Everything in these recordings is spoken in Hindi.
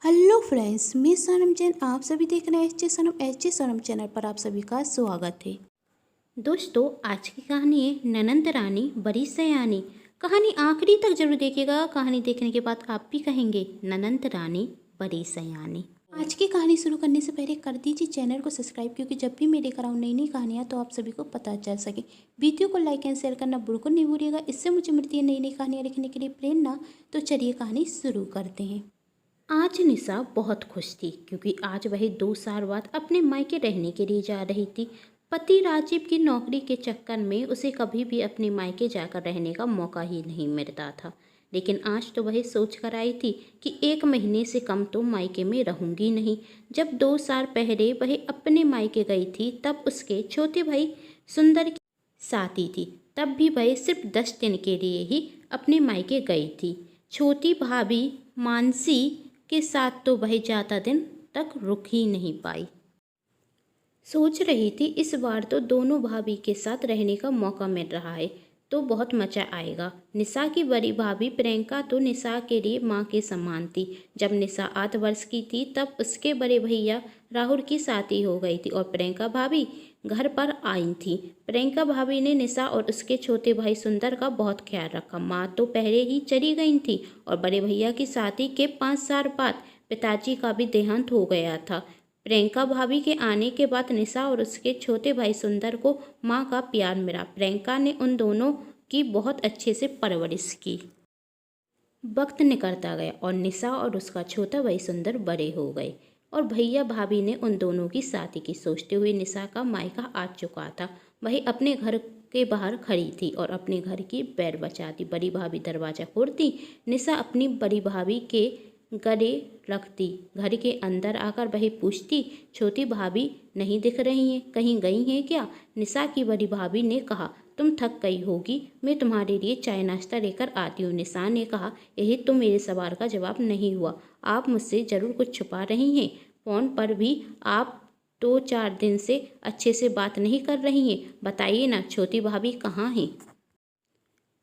हेलो फ्रेंड्स, मैं सनम जैन। आप सभी देख रहे हैं एच जे सनम चैनल पर। आप सभी का स्वागत है। दोस्तों, आज की कहानी है ननंद रानी बड़ी सयानी। कहानी आखिरी तक जरूर देखिएगा। कहानी देखने के बाद आप भी कहेंगे ननंद रानी बड़ी सयानी। आज की कहानी शुरू करने से पहले कर दीजिए चैनल को सब्सक्राइब, क्योंकि जब भी मैं लेकर आऊँ नई नई कहानियाँ तो आप सभी को पता चल सके। वीडियो को लाइक एंड शेयर करना बिल्कुल नहीं भूलिएगा। इससे मुझे मिलती है नई नई कहानियाँ लिखने के लिए प्रेरणा। तो चलिए कहानी शुरू करते हैं। आज निशा बहुत खुश थी, क्योंकि आज वह 2 साल बाद अपने मायके रहने के लिए जा रही थी। पति राजीव की नौकरी के चक्कर में उसे कभी भी अपने मायके जाकर रहने का मौका ही नहीं मिलता था। लेकिन आज तो वह सोच कर आई थी कि 1 महीने से कम तो मायके में रहूंगी नहीं। जब 2 साल पहले वह अपने मायके गई थी, तब उसके छोटे भाई सुंदर की शादी थी। तब भी वह सिर्फ 10 दिन के लिए ही अपने मायके गई थी। छोटी भाभी मानसी के साथ तो वह ज़्यादा दिन तक रुक ही नहीं पाई। सोच रही थी इस बार तो दोनों भाभी के साथ रहने का मौका मिल रहा है तो बहुत मजा आएगा। निशा की बड़ी भाभी प्रियंका तो निशा के लिए माँ के समान थी। जब निशा 8 वर्ष की थी तब उसके बड़े भैया राहुल की शादी हो गई थी और प्रियंका भाभी घर पर आई थी। प्रियंका भाभी ने निशा और उसके छोटे भाई सुंदर का बहुत ख्याल रखा। माँ तो पहले ही चली गई थी और बड़े भैया की शादी के 5 साल बाद पिताजी का भी देहांत हो गया था। प्रियंका भाभी के आने के बाद निशा और उसके छोटे भाई सुंदर को माँ का प्यार मिला। प्रियंका ने उन दोनों की बहुत अच्छे से परवरिश की। वक्त निकलता गया और निशा और उसका छोटा भाई सुंदर बड़े हो गए और भैया भाभी ने उन दोनों की शादी की सोचते हुए निशा का मायका आ चुका था। वही अपने घर के बाहर खड़ी थी और अपने घर की बैल बचाती। बड़ी भाभी दरवाज़ा खोलती, निशा अपनी बड़ी भाभी के गले रखती। घर के अंदर आकर वह पूछती, छोटी भाभी नहीं दिख रही हैं, कहीं गई हैं क्या? निशा की बड़ी भाभी ने कहा, तुम थक गई होगी, मैं तुम्हारे लिए चाय नाश्ता लेकर आती हूँ। निशा ने कहा, यही तो मेरे सवाल का जवाब नहीं हुआ। आप मुझसे ज़रूर कुछ छुपा रही हैं। फ़ोन पर भी आप 2-4 दिन से अच्छे से बात नहीं कर रही हैं। बताइए ना, छोटी भाभी कहाँ हैं?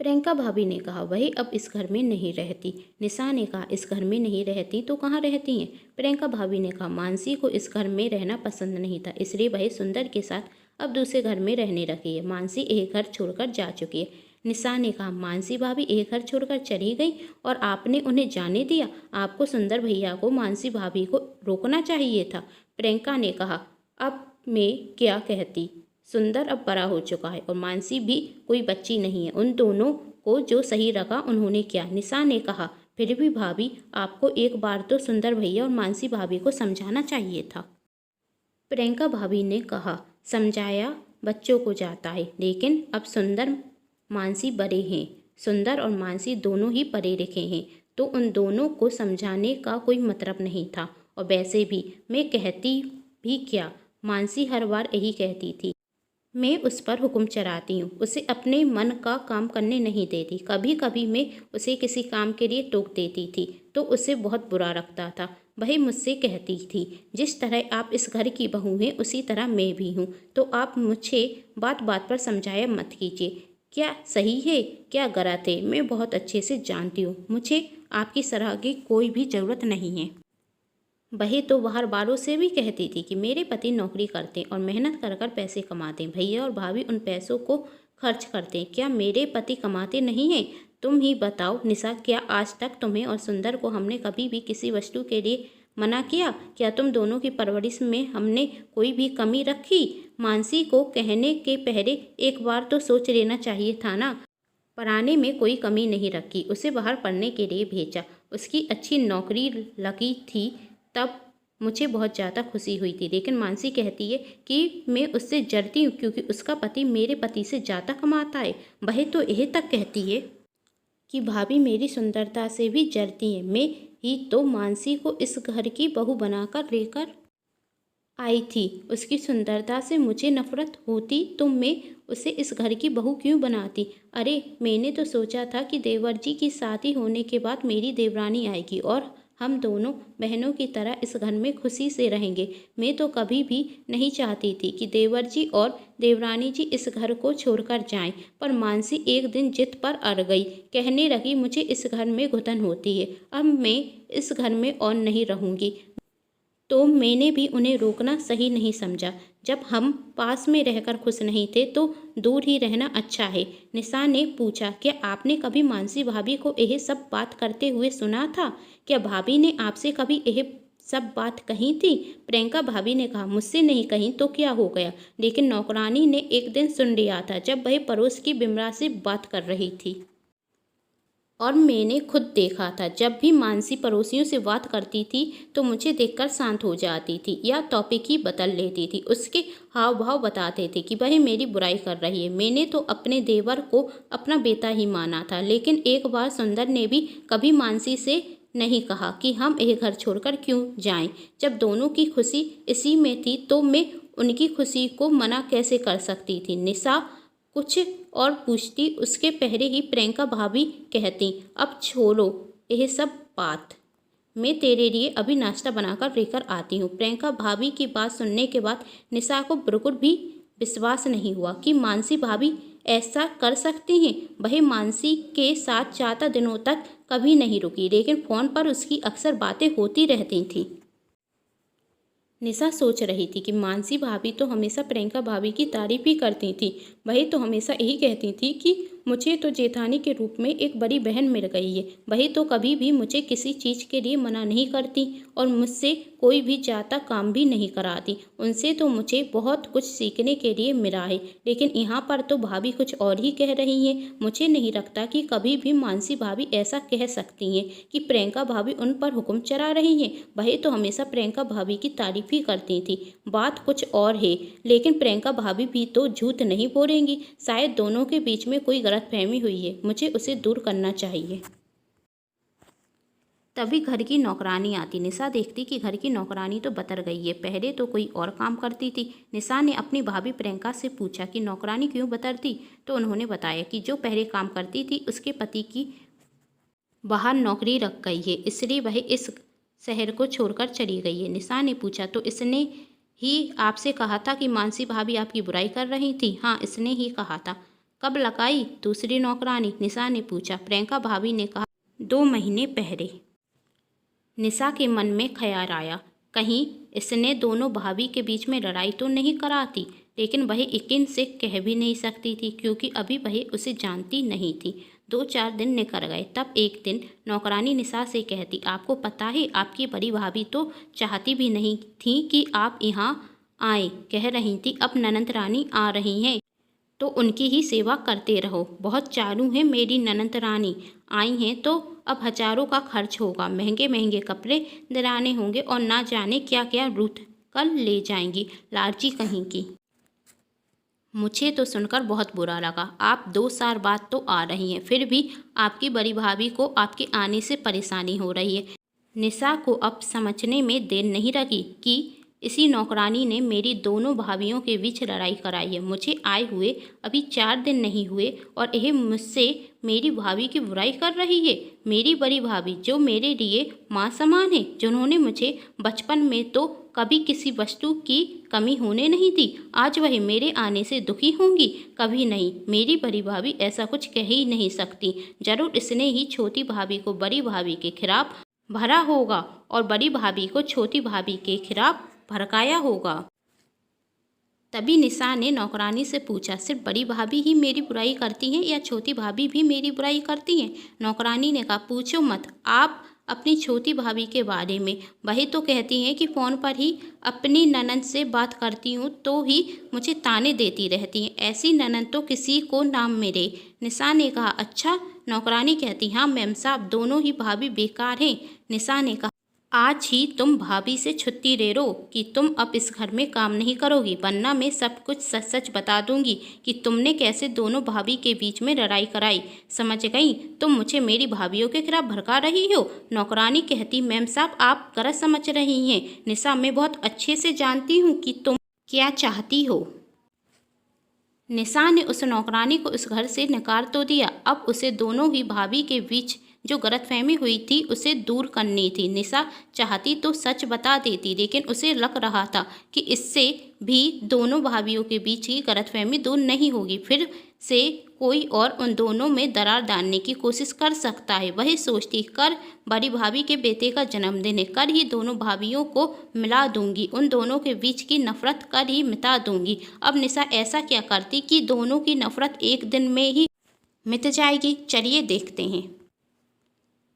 प्रियंका भाभी ने कहा, वही अब इस घर में नहीं रहती। निशा ने कहा, इस घर में नहीं रहती तो कहाँ रहती हैं? प्रियंका भाभी ने कहा, मानसी को इस घर में रहना पसंद नहीं था, इसलिए वह सुंदर के साथ अब दूसरे घर में रहने लगी है। मानसी एक घर छोड़कर जा चुकी है। निशा ने कहा, मानसी भाभी एक घर छोड़कर चली गई और आपने उन्हें जाने दिया? आपको सुंदर भैया को मानसी भाभी को रोकना चाहिए था। प्रियंका ने कहा, अब मैं क्या कहती? सुंदर अब बड़ा हो चुका है और मानसी भी कोई बच्ची नहीं है। उन दोनों को जो सही रखा उन्होंने किया। निशा ने कहा, फिर भी भाभी, आपको एक बार तो सुंदर भैया और मानसी भाभी को समझाना चाहिए था। प्रियंका भाभी ने कहा, समझाया बच्चों को जाता है, लेकिन अब सुंदर मानसी बड़े हैं। सुंदर और मानसी दोनों ही पढ़े लिखे हैं, तो उन दोनों को समझाने का कोई मतलब नहीं था। और वैसे भी मैं कहती भी क्या, मानसी हर बार यही कहती थी, मैं उस पर हुक्म चलाती हूँ, उसे अपने मन का काम करने नहीं देती। कभी कभी मैं उसे किसी काम के लिए टोक देती थी तो उसे बहुत बुरा लगता था। वही मुझसे कहती थी, जिस तरह आप इस घर की बहू हैं उसी तरह मैं भी हूँ, तो आप मुझे बात बात पर समझाया मत कीजिए। क्या सही है क्या गलत है मैं बहुत अच्छे से जानती हूँ। मुझे आपकी सलाह की कोई भी ज़रूरत नहीं है। वही तो बाहर बालों से भी कहती थी कि मेरे पति नौकरी करते हैं और मेहनत कर कर पैसे कमाते हैं। भैया और भाभी उन पैसों को खर्च करते हैं। क्या मेरे पति कमाते नहीं हैं? तुम ही बताओ निशा, क्या आज तक तुम्हें और सुंदर को हमने कभी भी किसी वस्तु के लिए मना किया? क्या तुम दोनों की परवरिश में हमने कोई भी कमी रखी? मानसी को कहने के पहले एक बार तो सोच लेना चाहिए था ना। पढ़ाने में कोई कमी नहीं रखी, उसे बाहर पढ़ने के लिए भेजा, उसकी अच्छी नौकरी लगी थी, तब मुझे बहुत ज़्यादा खुशी हुई थी। लेकिन मानसी कहती है कि मैं उससे जलती हूँ क्योंकि उसका पति मेरे पति से ज़्यादा कमाता है। वह तो यह तक कहती है कि भाभी मेरी सुंदरता से भी जलती हैं। मैं ही तो मानसी को इस घर की बहू बनाकर लेकर आई थी। उसकी सुंदरता से मुझे नफरत होती तो मैं उसे इस घर की बहू क्यों बनाती? अरे, मैंने तो सोचा था कि देवर जी की शादी होने के बाद मेरी देवरानी आएगी और हम दोनों बहनों की तरह इस घर में खुशी से रहेंगे। मैं तो कभी भी नहीं चाहती थी कि देवर जी और देवरानी जी इस घर को छोड़कर जाएं, पर मानसी एक दिन जिद पर अड़ गई। कहने लगी, मुझे इस घर में घुटन होती है, अब मैं इस घर में और नहीं रहूंगी। तो मैंने भी उन्हें रोकना सही नहीं समझा। जब हम पास में रहकर खुश नहीं थे तो दूर ही रहना अच्छा है। निशा ने पूछा, क्या आपने कभी मानसी भाभी को यह सब बात करते हुए सुना था? क्या भाभी ने आपसे कभी यह सब बात कही थी? प्रियंका भाभी ने कहा, मुझसे नहीं कही तो क्या हो गया, लेकिन नौकरानी ने एक दिन सुन लिया था जब वह पड़ोस की बिमला से बात कर रही थी। और मैंने खुद देखा था, जब भी मानसी पड़ोसियों से बात करती थी तो मुझे देखकर शांत हो जाती थी या टॉपिक ही बदल लेती थी। उसके हाव भाव बताते थे कि वह मेरी बुराई कर रही है। मैंने तो अपने देवर को अपना बेटा ही माना था, लेकिन एक बार सुंदर ने भी कभी मानसी से नहीं कहा कि हम यह घर छोड़कर क्यों जाएं। जब दोनों की खुशी इसी में थी तो मैं उनकी खुशी को मना कैसे कर सकती थी। निशा कुछ और पूछती, उसके पहले ही प्रियंका भाभी कहती, अब छोड़ो यह सब बात, मैं तेरे लिए अभी नाश्ता बनाकर लेकर आती हूँ। प्रियंका भाभी की बात सुनने के बाद निशा को बिल्कुल भी विश्वास नहीं हुआ कि मानसी भाभी ऐसा कर सकती हैं। वह मानसी के साथ 4 दिनों तक कभी नहीं रुकी, लेकिन फ़ोन पर उसकी अक्सर बातें होती रहती थीं। निशा सोच रही थी कि मानसी भाभी तो हमेशा प्रियंका भाभी की तारीफ ही करती थी। वही तो हमेशा यही कहती थी कि मुझे तो जेठानी के रूप में एक बड़ी बहन मिल गई है। वही तो कभी भी मुझे किसी चीज़ के लिए मना नहीं करती और मुझसे कोई भी ज़्यादा काम भी नहीं कराती। उनसे तो मुझे बहुत कुछ सीखने के लिए मिला है, लेकिन यहाँ पर तो भाभी कुछ और ही कह रही हैं। मुझे नहीं लगता कि कभी भी मानसी भाभी ऐसा कह सकती हैं कि प्रियंका भाभी उन पर हुक्म चला रही हैं। वही तो हमेशा प्रियंका भाभी की तारीफ ही करती थी। बात कुछ और है, लेकिन प्रियंका भाभी भी तो झूठ नहीं बोलेंगी। शायद दोनों के बीच में कोई गलतफहमी हुई है, मुझे उसे दूर करना चाहिए। तभी घर की नौकरानी आती। निशा देखती कि घर की नौकरानी तो बदल गई है, पहले तो कोई और काम करती थी। निशा ने अपनी भाभी प्रियंका से पूछा कि नौकरानी क्यों बदलती, तो उन्होंने बताया कि जो पहले काम करती थी उसके पति की बाहर नौकरी रख गई है, इसलिए वह इस शहर को छोड़कर चली गई है। निशा ने पूछा, तो इसने ही आपसे कहा था कि मानसी भाभी आपकी बुराई कर रही थी? हाँ, इसने ही कहा था। कब लगाई दूसरी नौकरानी? निशा ने पूछा। प्रियंका भाभी ने कहा, 2 महीने पहले। निशा के मन में ख्याल आया, कहीं इसने दोनों भाभी के बीच में लड़ाई तो नहीं कराती, लेकिन वह यकीन से कह भी नहीं सकती थी क्योंकि अभी वह उसे जानती नहीं थी। 2-4 दिन निकल गए, तब एक दिन नौकरानी निशा से कहती, आपको पता है आपकी बड़ी भाभी तो चाहती भी नहीं थी कि आप यहाँ आए, कह रही थी अब ननंद रानी आ रही हैं तो उनकी ही सेवा करते रहो। बहुत चालू है मेरी ननंद रानी, आई हैं तो अब हजारों का खर्च होगा, महंगे महंगे कपड़े दिलाने होंगे और ना जाने क्या क्या रूठ कर ले जाएंगी, लालची कहीं की। मुझे तो सुनकर बहुत बुरा लगा। आप 2 साल बाद तो आ रही हैं, फिर भी आपकी बड़ी भाभी को आपके आने से परेशानी हो रही है। निशा को अब समझने में देर नहीं लगी कि इसी नौकरानी ने मेरी दोनों भाभियों के बीच लड़ाई कराई है। मुझे आए हुए अभी 4 दिन नहीं हुए और यह मुझसे मेरी भाभी की बुराई कर रही है। मेरी बड़ी भाभी जो मेरे लिए माँ समान है, जिन्होंने मुझे बचपन में तो कभी किसी वस्तु की कमी होने नहीं दी, आज वह मेरे आने से दुखी होंगी? कभी नहीं। मेरी बड़ी भाभी ऐसा कुछ कह ही नहीं सकती। जरूर इसने ही छोटी भाभी को बड़ी भाभी के खिलाफ भरा होगा और बड़ी भाभी को छोटी भाभी के खिलाफ भड़काया होगा। तभी निशा ने नौकरानी से पूछा, सिर्फ बड़ी भाभी ही मेरी बुराई करती हैं या छोटी भाभी भी मेरी बुराई करती हैं? नौकरानी ने कहा, पूछो मत आप अपनी छोटी भाभी के बारे में। वही तो कहती हैं कि फ़ोन पर ही अपनी ननंद से बात करती हूँ तो ही मुझे ताने देती रहती हैं। ऐसी ननंद तो किसी को ना मिले। निशा ने कहा, अच्छा? नौकरानी कहती, हाँ मैम साहब, दोनों ही भाभी बेकार हैं। निशा ने कहा, आज ही तुम भाभी से छुट्टी ले लो कि तुम अब इस घर में काम नहीं करोगी, वरना मैं सब कुछ सच सच बता दूंगी कि तुमने कैसे दोनों भाभी के बीच में लड़ाई कराई। समझ गई? तुम मुझे मेरी भाभीयों के खिलाफ भड़का रही हो। नौकरानी कहती, मैम साहब आप गलत समझ रही हैं। निशा, मैं बहुत अच्छे से जानती हूँ कि तुम क्या चाहती हो। निशा ने उस नौकरानी को उस घर से निकाल तो दिया, अब उसे दोनों ही भाभी के बीच जो गलतफहमी हुई थी उसे दूर करनी थी। निशा चाहती तो सच बता देती, लेकिन उसे लग रहा था कि इससे भी दोनों भाभियों के बीच की गलतफहमी दूर नहीं होगी। फिर से कोई और उन दोनों में दरार डालने की कोशिश कर सकता है। वही सोचती, कर बड़ी भाभी के बेटे का जन्मदिन है, कर ही दोनों भाभियों को मिला दूंगी, उन दोनों के बीच की नफरत कर ही मिटा दूंगी। अब निशा ऐसा क्या करती कि दोनों की नफरत एक दिन में ही मिट जाएगी? चलिए देखते हैं।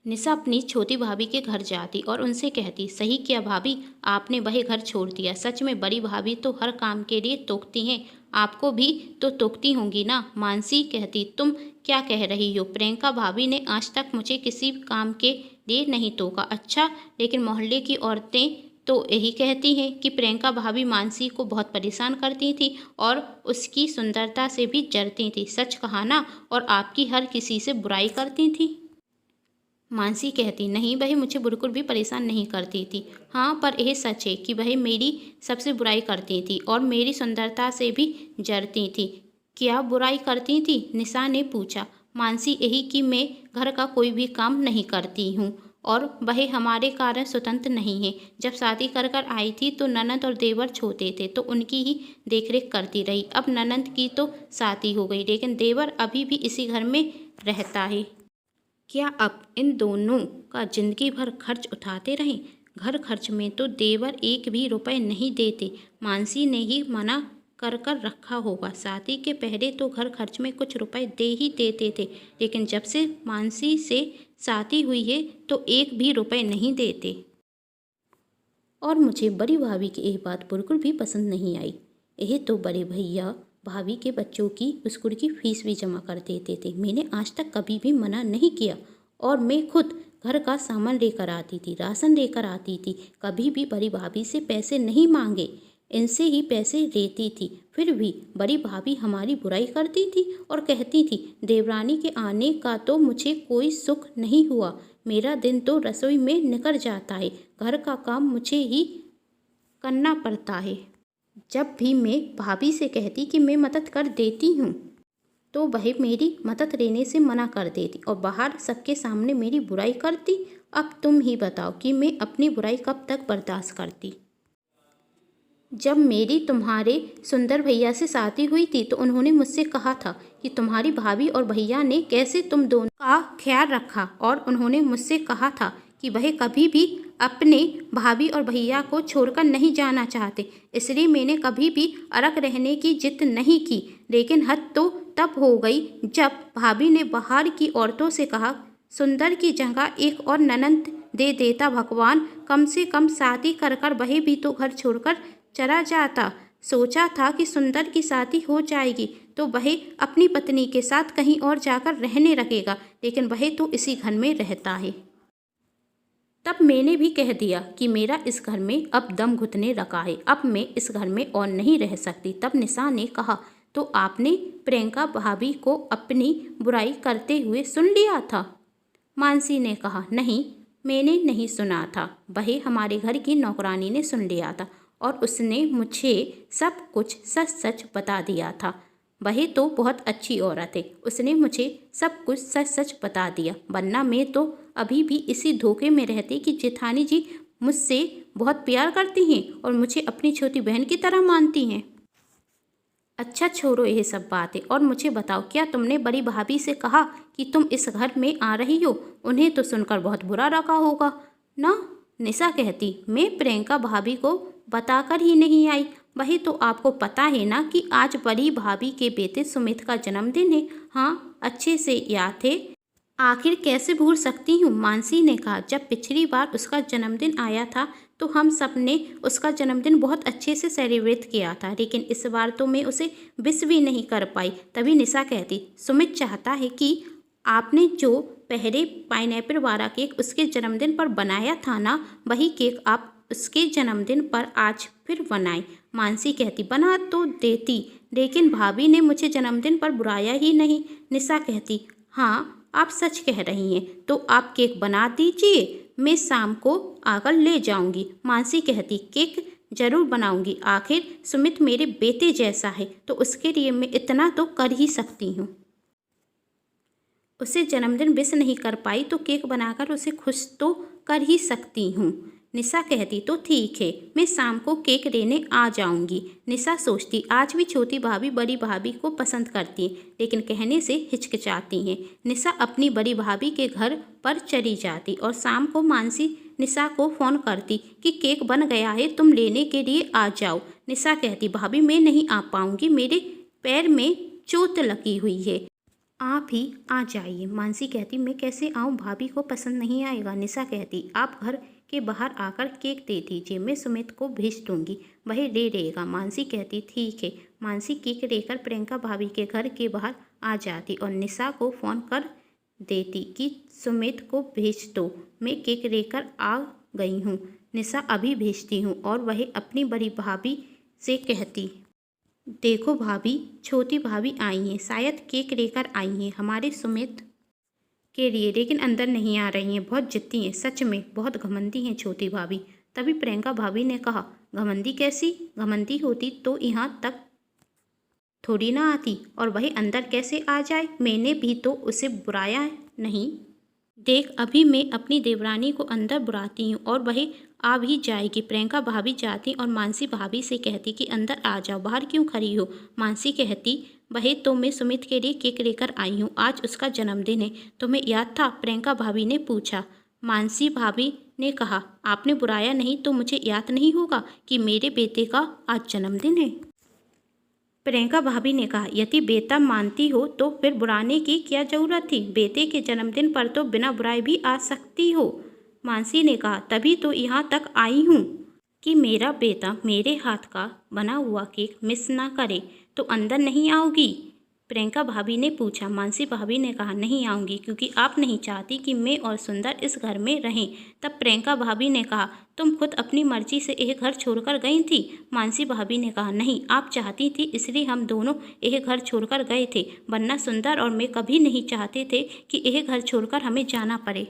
निशा अपनी छोटी भाभी के घर जाती और उनसे कहती, सही किया भाभी, आपने वही घर छोड़ दिया। सच में बड़ी भाभी तो हर काम के लिए टोकती हैं, आपको भी तो टोकती होंगी ना। मानसी कहती, तुम क्या कह रही हो? प्रियंका भाभी ने आज तक मुझे किसी काम के लिए नहीं टोका। अच्छा, लेकिन मोहल्ले की औरतें तो यही कहती हैं कि प्रियंका भाभी मानसी को बहुत परेशान करती थी और उसकी सुंदरता से भी जरती थी। सच कहा ना? और आपकी हर किसी से बुराई करती थी। मानसी कहती, नहीं, वह मुझे बिल्कुल भी परेशान नहीं करती थी। हाँ, पर यह सच है कि वह मेरी सबसे बुराई करती थी और मेरी सुंदरता से भी जरती थी। क्या बुराई करती थी? निशा ने पूछा। मानसी, यही कि मैं घर का कोई भी काम नहीं करती हूँ और वह हमारे कारण स्वतंत्र नहीं है। जब शादी कर कर आई थी तो ननद और देवर छोटे थे तो उनकी ही देखरेख करती रही। अब ननद की तो शादी हो गई, लेकिन देवर अभी भी इसी घर में रहता है। क्या अब इन दोनों का जिंदगी भर खर्च उठाते रहें? घर खर्च में तो देवर एक भी रुपए नहीं देते, मानसी ने ही मना कर कर रखा होगा। शादी के पहले तो घर खर्च में कुछ रुपए दे ही देते थे, लेकिन जब से मानसी से शादी हुई है तो एक भी रुपए नहीं देते। और मुझे बड़ी भाभी की यह बात बिल्कुल भी पसंद नहीं आई। यह तो बड़े भैया भाभी के बच्चों की स्कूल की फीस भी जमा कर देते थे। मैंने आज तक कभी भी मना नहीं किया और मैं खुद घर का सामान लेकर आती थी, राशन लेकर आती थी। कभी भी बड़ी भाभी से पैसे नहीं मांगे, इनसे ही पैसे लेती थी। फिर भी बड़ी भाभी हमारी बुराई करती थी और कहती थी, देवरानी के आने का तो मुझे कोई सुख नहीं हुआ। मेरा दिन तो रसोई में निकल जाता है, घर का काम मुझे ही करना पड़ता है। जब भी मैं भाभी से कहती कि मैं मदद कर देती हूँ तो वह मेरी मदद लेने से मना कर देती और बाहर सबके सामने मेरी बुराई करती। अब तुम ही बताओ कि मैं अपनी बुराई कब तक बर्दाश्त करती। जब मेरी तुम्हारे सुंदर भैया से शादी हुई थी तो उन्होंने मुझसे कहा था कि तुम्हारी भाभी और भैया ने कैसे तुम दोनों का ख्याल रखा और उन्होंने मुझसे कहा था कि वह कभी भी अपने भाभी और भैया को छोड़कर नहीं जाना चाहते। इसलिए मैंने कभी भी अलग रहने की जिद नहीं की। लेकिन हद तो तब हो गई जब भाभी ने बाहर की औरतों से कहा, सुंदर की जगह एक और ननद दे देता भगवान, कम से कम शादी कर कर वह भी तो घर छोड़कर चला जाता। सोचा था कि सुंदर की शादी हो जाएगी तो वह अपनी पत्नी के साथ कहीं और जाकर रहने लगेगा, लेकिन वह तो इसी घर में रहता है। तब मैंने भी कह दिया कि मेरा इस घर में अब दम घुटने लगा है, अब मैं इस घर में और नहीं रह सकती। तब निशा ने कहा, तो आपने प्रियंका भाभी को अपनी बुराई करते हुए सुन लिया था? मानसी ने कहा, नहीं, मैंने नहीं सुना था, वह हमारे घर की नौकरानी ने सुन लिया था और उसने मुझे सब कुछ सच सच बता दिया था। वह तो बहुत अच्छी औरत है, उसने मुझे सब कुछ सच सच बता दिया, वरना मैं तो अभी भी इसी धोखे में रहती कि जेठानी जी मुझसे बहुत प्यार करती हैं और मुझे अपनी छोटी बहन की तरह मानती हैं। अच्छा, छोड़ो यह सब बातें और मुझे बताओ, क्या तुमने बड़ी भाभी से कहा कि तुम इस घर में आ रही हो? उन्हें तो सुनकर बहुत बुरा लगा होगा ना? निशा कहती, मैं प्रियंका भाभी को बताकर ही नहीं आई। वही तो आपको पता है ना कि आज बड़ी भाभी के बेटे सुमित का जन्मदिन है। हाँ, अच्छे से याद है। आखिर कैसे भूल सकती हूँ? मानसी ने कहा, जब पिछली बार उसका जन्मदिन आया था तो हम सब ने उसका जन्मदिन बहुत अच्छे से सेलिब्रेट किया था, लेकिन इस बार तो मैं उसे विश भी नहीं कर पाई। तभी निशा कहती, सुमित चाहता है कि आपने जो पहले पाइनएप्पल वाला केक उसके जन्मदिन पर बनाया था ना, वही केक आप उसके जन्मदिन पर आज फिर बनाए। मानसी कहती, बना तो देती, लेकिन भाभी ने मुझे जन्मदिन पर बुलाया ही नहीं। निशा कहती, हाँ, आप सच कह रही हैं, तो आप केक बना दीजिए, मैं शाम को आकर ले जाऊंगी। मानसी कहती, केक जरूर बनाऊंगी, आखिर सुमित मेरे बेटे जैसा है तो उसके लिए मैं इतना तो कर ही सकती हूँ। उसे जन्मदिन विश नहीं कर पाई तो केक बनाकर उसे खुश तो कर ही सकती हूँ। निशा कहती तो ठीक है, मैं शाम को केक लेने आ जाऊंगी। निशा सोचती आज भी छोटी भाभी बड़ी भाभी को पसंद करती है, लेकिन कहने से हिचकिचाती हैं। निशा अपनी बड़ी भाभी के घर पर चली जाती और शाम को मानसी निशा को फ़ोन करती कि केक बन गया है, तुम लेने के लिए आ जाओ। निशा कहती भाभी मैं नहीं आ पाऊंगी, मेरे पैर में चोट लगी हुई है, आप ही आ जाइए। मानसी कहती मैं कैसे आऊँ, भाभी को पसंद नहीं आएगा। निशा कहती आप घर के बाहर आकर केक दे दीजिए, मैं सुमित को भेज दूंगी, वह ले लेगा। मानसी कहती ठीक है। मानसी केक लेकर प्रियंका भाभी के घर के बाहर आ जाती और निशा को फ़ोन कर देती कि सुमित को भेज दो, मैं केक लेकर आ गई हूँ। निशा अभी भेजती हूँ और वह अपनी बड़ी भाभी से कहती देखो भाभी, छोटी भाभी आई हैं, शायद केक लेकर आई हैं हमारे सुमित के लिए, लेकिन अंदर नहीं आ रही हैं, बहुत जिद्दी हैं, सच में बहुत घमंडी हैं छोटी भाभी। तभी प्रियंका भाभी ने कहा घमंडी कैसी, घमंडी होती तो यहाँ तक थोड़ी ना आती, और वह अंदर कैसे आ जाए, मैंने भी तो उसे बुलाया नहीं। देख अभी मैं अपनी देवरानी को अंदर बुलाती हूँ और वह आ भी जाएगी। प्रियंका भाभी जाती और मानसी भाभी से कहती कि अंदर आ जाओ, बाहर क्यों खड़ी हो। मानसी कहती वह तो मैं सुमित के लिए केक लेकर आई हूँ, आज उसका जन्मदिन है, तुम्हें याद था। प्रियंका भाभी ने पूछा। मानसी भाभी ने कहा आपने बुलाया नहीं तो मुझे याद नहीं होगा कि मेरे बेटे का आज जन्मदिन है। प्रियंका भाभी ने कहा यदि बेटा मानती हो तो फिर बुलाने की क्या ज़रूरत थी, बेटे के जन्मदिन पर तो बिना बुलाए भी आ सकती हो। मानसी ने कहा तभी तो यहाँ तक आई हूँ कि मेरा बेटा मेरे हाथ का बना हुआ केक मिस ना करे। तो अंदर नहीं आओगी, प्रियंका भाभी ने पूछा। मानसी भाभी ने कहा नहीं आऊँगी, क्योंकि आप नहीं चाहती कि मैं और सुंदर इस घर में रहें। तब प्रियंका भाभी ने कहा तुम खुद अपनी मर्जी से यह घर छोड़कर गई थी। मानसी भाभी ने कहा नहीं, आप चाहती थी इसलिए हम दोनों यह घर छोड़कर गए थे, वरना सुंदर और मैं कभी नहीं चाहते थे कि यह घर छोड़कर हमें जाना पड़े।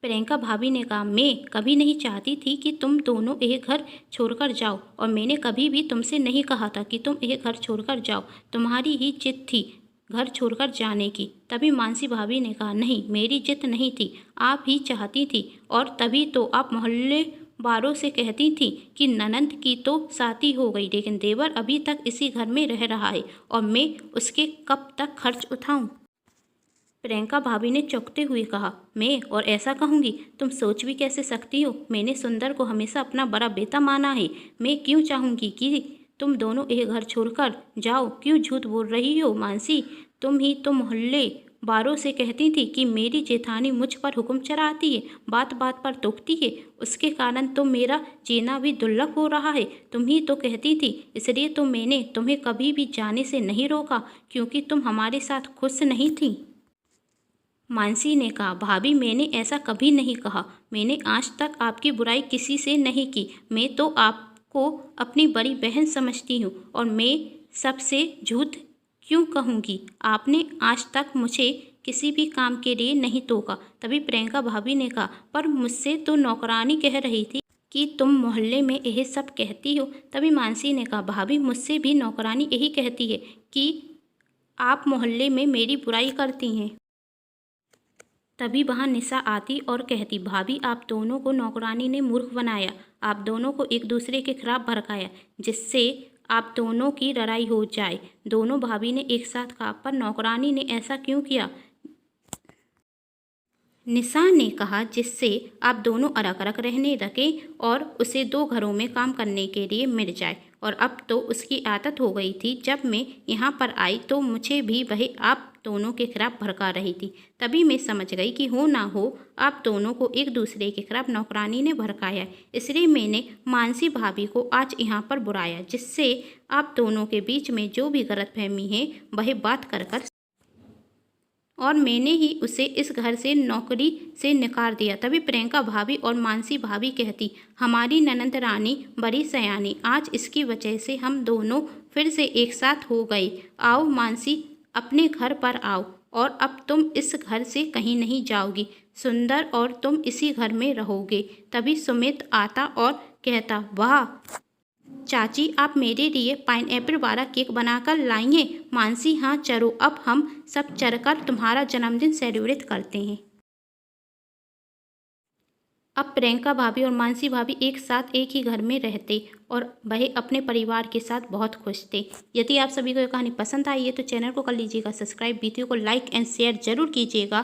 प्रियंका भाभी ने कहा मैं कभी नहीं चाहती थी कि तुम दोनों यह घर छोड़कर जाओ, और मैंने कभी भी तुमसे नहीं कहा था कि तुम यह घर छोड़कर जाओ, तुम्हारी ही जिद थी घर छोड़कर जाने की। तभी मानसी भाभी ने कहा नहीं, मेरी जिद नहीं थी, आप ही चाहती थी, और तभी तो आप मोहल्ले वालों से कहती थी कि ननंद की तो शादी हो गई, लेकिन देवर अभी तक इसी घर में रह रहा है और मैं उसके कब तक खर्च उठाऊं। प्रियंका भाभी ने चौंकते हुए कहा मैं और ऐसा कहूँगी, तुम सोच भी कैसे सकती हो, मैंने सुंदर को हमेशा अपना बड़ा बेटा माना है, मैं क्यों चाहूँगी कि तुम दोनों यह घर छोड़कर जाओ, क्यों झूठ बोल रही हो मानसी, तुम ही तो मोहल्ले वालों से कहती थी कि मेरी जेठानी मुझ पर हुक्म चलाती है, बात बात पर टोकती है, उसके कारण तो मेरा जीना भी दुर्लभ हो रहा है। तुम ही तो कहती थी, इसलिए तो मैंने तुम्हें कभी भी जाने से नहीं रोका, क्योंकि तुम हमारे साथ खुश नहीं थी। मानसी ने कहा भाभी मैंने ऐसा कभी नहीं कहा, मैंने आज तक आपकी बुराई किसी से नहीं की, मैं तो आपको अपनी बड़ी बहन समझती हूँ और मैं सबसे झूठ क्यों कहूँगी, आपने आज तक मुझे किसी भी काम के लिए नहीं टोका। तभी प्रियंका भाभी ने कहा पर मुझसे तो नौकरानी कह रही थी कि तुम मोहल्ले में यह सब कहती हो। तभी मानसी ने कहा भाभी मुझसे भी नौकरानी यही कहती है कि आप मोहल्ले में मेरी बुराई करती हैं। तभी वहाँ निशा आती और कहती भाभी आप दोनों को नौकरानी ने मूर्ख बनाया, आप दोनों को एक दूसरे के खिलाफ भड़काया जिससे आप दोनों की लड़ाई हो जाए। दोनों भाभी ने एक साथ कहा पर नौकरानी ने ऐसा क्यों किया। निशा ने कहा जिससे आप दोनों अलग अलग रहने लगे और उसे 2 घरों में काम करने के लिए मिल जाए, और अब तो उसकी आदत हो गई थी, जब मैं यहाँ पर आई तो मुझे भी वह आप दोनों के खिलाफ भड़का रही थी। तभी मैं समझ गई कि हो ना हो आप दोनों को एक दूसरे के खिलाफ नौकरानी ने भड़काया, इसलिए मैंने मानसी भाभी को आज यहाँ पर बुलाया जिससे आप दोनों के बीच में जो भी गलतफहमी है वह बात कर और मैंने ही उसे इस घर से नौकरी से निकाल दिया। तभी प्रियंका भाभी और मानसी भाभी कहती हमारी ननंद रानी बड़ी सयानी, आज इसकी वजह से हम दोनों फिर से एक साथ हो गए। आओ मानसी अपने घर पर आओ, और अब तुम इस घर से कहीं नहीं जाओगी, सुंदर और तुम इसी घर में रहोगे। तभी सुमित आता और कहता वाह चाची आप मेरे लिए पाइनएप्पल वाला केक बनाकर लाएंगे। मानसी हाँ चलो, अब हम सब चलकर तुम्हारा जन्मदिन सेलिब्रेट करते हैं। अब प्रियंका भाभी और मानसी भाभी एक साथ एक ही घर में रहते और वह अपने परिवार के साथ बहुत खुश थे। यदि आप सभी को ये कहानी पसंद आई है तो चैनल को कर लीजिएगा सब्सक्राइब, वीडियो को लाइक एंड शेयर जरूर कीजिएगा।